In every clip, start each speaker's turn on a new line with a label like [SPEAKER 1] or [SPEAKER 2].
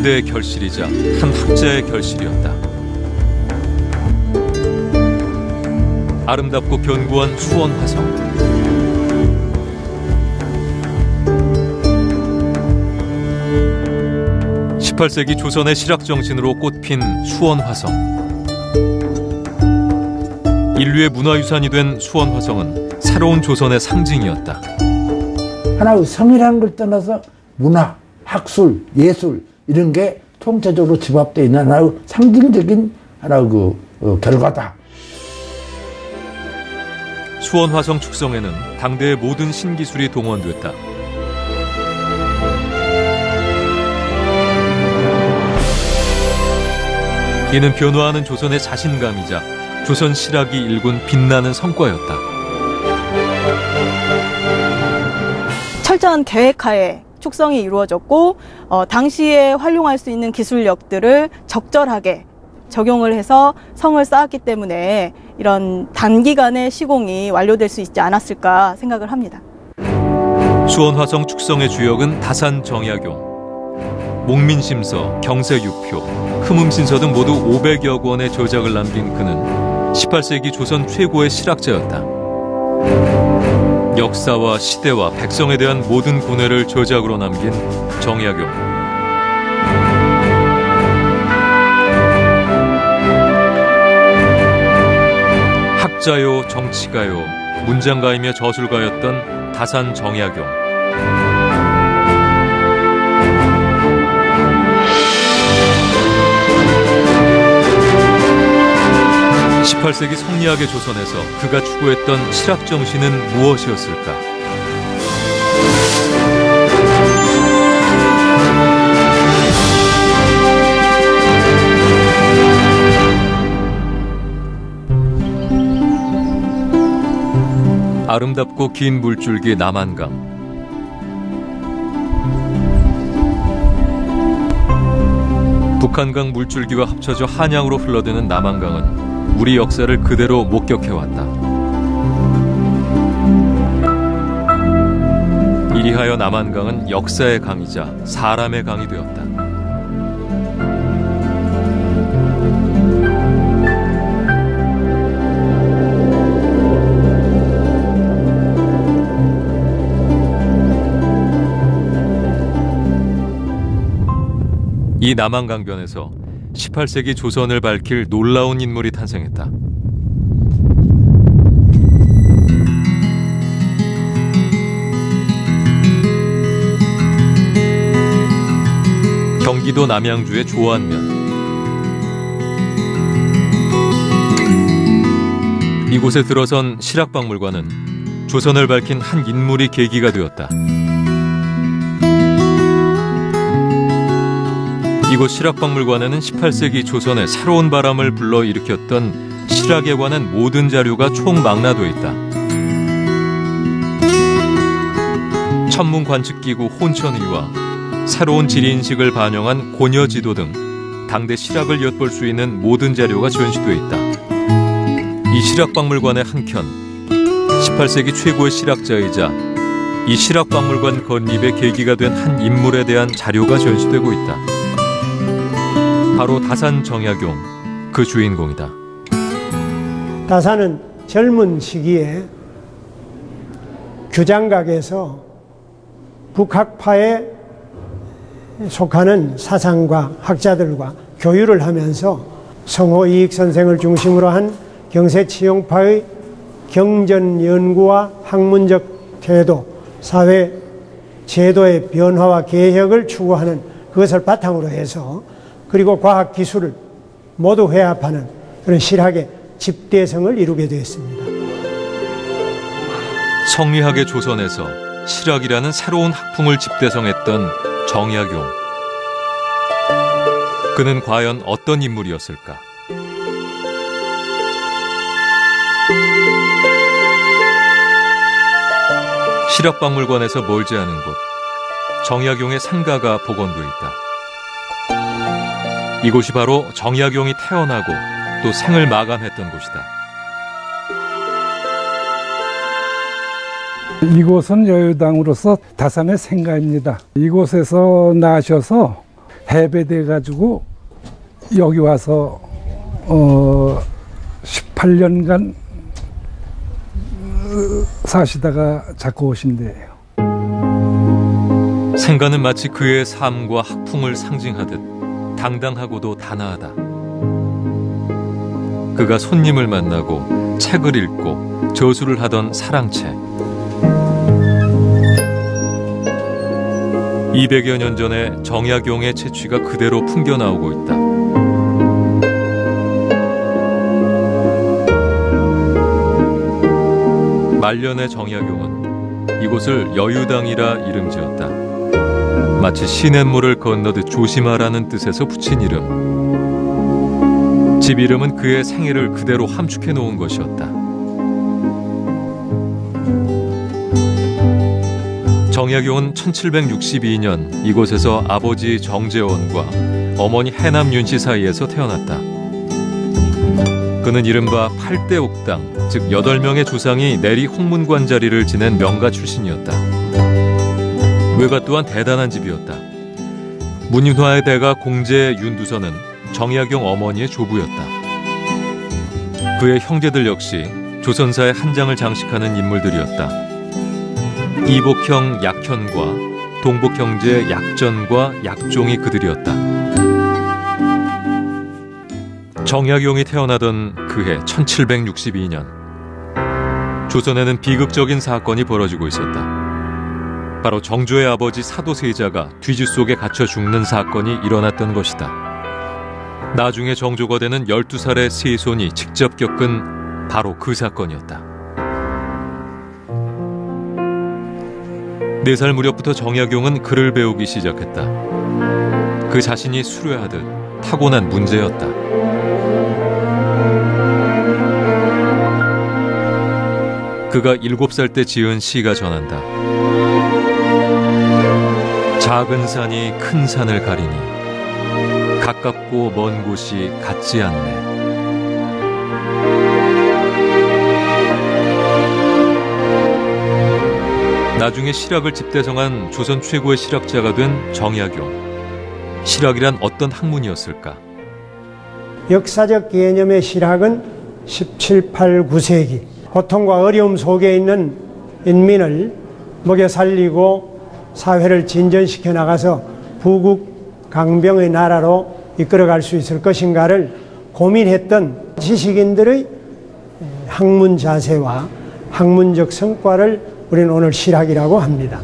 [SPEAKER 1] 시대의 결실이자 한 학자의 결실이었다. 아름답고 견고한 수원 화성. 18세기 조선의 실학정신으로 꽃핀 수원 화성. 인류의 문화유산이 된 수원 화성은 새로운 조선의 상징이었다.
[SPEAKER 2] 하나의 성이라는 걸 떠나서 문화, 학술, 예술 이런 게 통째적으로 집합되어 있는 하나의 상징적인 하나의 결과다.
[SPEAKER 1] 수원 화성 축성에는 당대의 모든 신기술이 동원됐다. 이는 변화하는 조선의 자신감이자 조선 실학이 일군 빛나는 성과였다.
[SPEAKER 3] 철저한 계획하에 축성이 이루어졌고 당시에 활용할 수 있는 기술력들을 적절하게 적용을 해서 성을 쌓았기 때문에 이런 단기간에 시공이 완료될 수 있지 않았을까 생각을 합니다.
[SPEAKER 1] 수원 화성 축성의 주역은 다산 정약용, 목민심서, 경세유표, 흠음신서 등 모두 500여 권의 저작을 남긴 그는 18세기 조선 최고의 실학자였다. 역사와 시대와 백성에 대한 모든 고뇌를 저작으로 남긴 정약용. 학자요 정치가요 문장가이며 저술가였던 다산 정약용. 18세기 성리학의 조선에서 그가 추구했던 실학정신은 무엇이었을까? 아름답고 긴 물줄기 남한강. 북한강 물줄기와 합쳐져 한양으로 흘러드는 남한강은 우리 역사를 그대로 목격해왔다. 이리하여 남한강은 역사의 강이자 사람의 강이 되었다. 이 남한강변에서 18세기 조선을 밝힐 놀라운 인물이 탄생했다. 경기도 남양주의 조안면. 이곳에 들어선 실학박물관은 조선을 밝힌 한 인물이 계기가 되었다. 이곳 실학박물관에는 18세기 조선의 새로운 바람을 불러일으켰던 실학에 관한 모든 자료가 총망라돼 있다. 천문 관측기구 혼천의와 새로운 지리인식을 반영한 고려지도 등 당대 실학을 엿볼 수 있는 모든 자료가 전시돼 있다. 이 실학박물관의 한켠, 18세기 최고의 실학자이자 이 실학박물관 건립의 계기가 된 한 인물에 대한 자료가 전시되고 있다. 바로 다산 정약용, 그 주인공이다.
[SPEAKER 4] 다산은 젊은 시기에 규장각에서 북학파에 속하는 사상과 학자들과 교류를 하면서 성호이익 선생을 중심으로 한 경세치용파의 경전연구와 학문적 태도, 사회 제도의 변화와 개혁을 추구하는 그것을 바탕으로 해서 그리고 과학기술을 모두 회합하는 그런 실학의 집대성을 이루게 되었습니다.
[SPEAKER 1] 성리학의 조선에서 실학이라는 새로운 학풍을 집대성했던 정약용. 그는 과연 어떤 인물이었을까? 실학박물관에서 멀지 않은 곳, 정약용의 상가가 복원돼 있다. 이곳이 바로 정약용이 태어나고 또 생을 마감했던 곳이다.
[SPEAKER 5] 이곳은 여유당으로서 다산의 생가입니다. 이곳에서 나셔서 해배돼 가지고 여기 와서 18년간 사시다가 자꾸 오신대요.
[SPEAKER 1] 생가는 마치 그의 삶과 학풍을 상징하듯 당당하고도 단아하다. 그가 손님을 만나고 책을 읽고 저술을 하던 사랑채. 200여 년 전에 정약용의 채취가 그대로 풍겨나오고 있다. 말년의 정약용은 이곳을 여유당이라 이름 지었다. 마치 시냇물을 건너듯 조심하라는 뜻에서 붙인 이름. 집 이름은 그의 생애를 그대로 함축해 놓은 것이었다. 정약용은 1762년 이곳에서 아버지 정재원과 어머니 해남윤씨 사이에서 태어났다. 그는 이른바 8대 옥당, 즉 8명의 조상이 내리 홍문관 자리를 지낸 명가 출신이었다. 외가 또한 대단한 집이었다. 문인화의 대가 공제 윤두선은 정약용 어머니의 조부였다. 그의 형제들 역시 조선사의 한장을 장식하는 인물들이었다. 이복형 약현과 동복형제 약전과 약종이 그들이었다. 정약용이 태어나던 그해 1762년 조선에는 비극적인 사건이 벌어지고 있었다. 바로 정조의 아버지 사도세자가 뒤주 속에 갇혀 죽는 사건이 일어났던 것이다. 나중에 정조가 되는 12살의 세손이 직접 겪은 바로 그 사건이었다. 4살 무렵부터 정약용은 글을 배우기 시작했다. 그 자신이 수료하듯 타고난 문제였다. 그가 7살 때 지은 시가 전한다. 작은 산이 큰 산을 가리니 가깝고 먼 곳이 같지 않네. 나중에 실학을 집대성한 조선 최고의 실학자가 된 정약용. 실학이란 어떤 학문이었을까?
[SPEAKER 4] 역사적 개념의 실학은 17, 8, 9세기 고통과 어려움 속에 있는 인민을 먹여 살리고 사회를 진전시켜 나가서 부국 강병의 나라로 이끌어갈 수 있을 것인가를 고민했던 지식인들의 학문 자세와 학문적 성과를 우리는 오늘 실학이라고 합니다.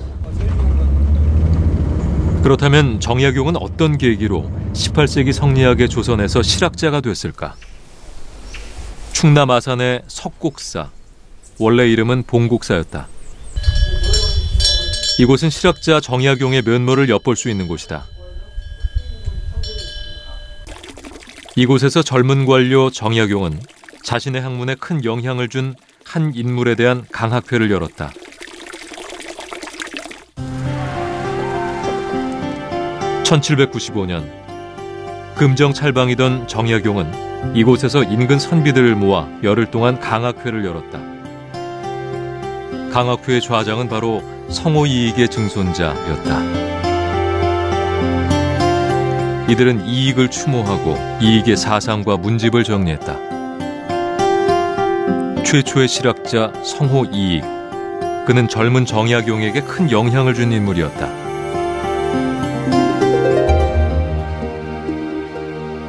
[SPEAKER 1] 그렇다면 정약용은 어떤 계기로 18세기 성리학의 조선에서 실학자가 됐을까? 충남 아산의 석곡사, 원래 이름은 봉곡사였다. 이곳은 실학자 정약용의 면모를 엿볼 수 있는 곳이다. 이곳에서 젊은 관료 정약용은 자신의 학문에 큰 영향을 준 한 인물에 대한 강학회를 열었다. (1795년) 금정찰방이던 정약용은 이곳에서 인근 선비들을 모아 열흘 동안 강학회를 열었다. 강학회의 좌장은 바로 성호이익의 증손자였다. 이들은 이익을 추모하고 이익의 사상과 문집을 정리했다. 최초의 실학자 성호이익. 그는 젊은 정약용에게 큰 영향을 준 인물이었다.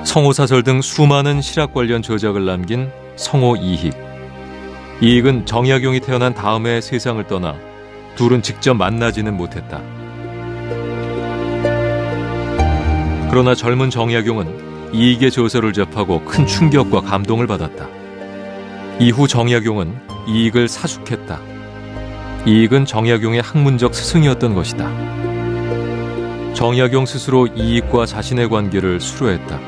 [SPEAKER 1] 성호사설 등 수많은 실학 관련 저작을 남긴 성호이익. 이익은 정약용이 태어난 다음에 세상을 떠나 둘은 직접 만나지는 못했다. 그러나 젊은 정약용은 이익의 저서를 접하고 큰 충격과 감동을 받았다. 이후 정약용은 이익을 사숙했다. 이익은 정약용의 학문적 스승이었던 것이다. 정약용 스스로 이익과 자신의 관계를 수료했다.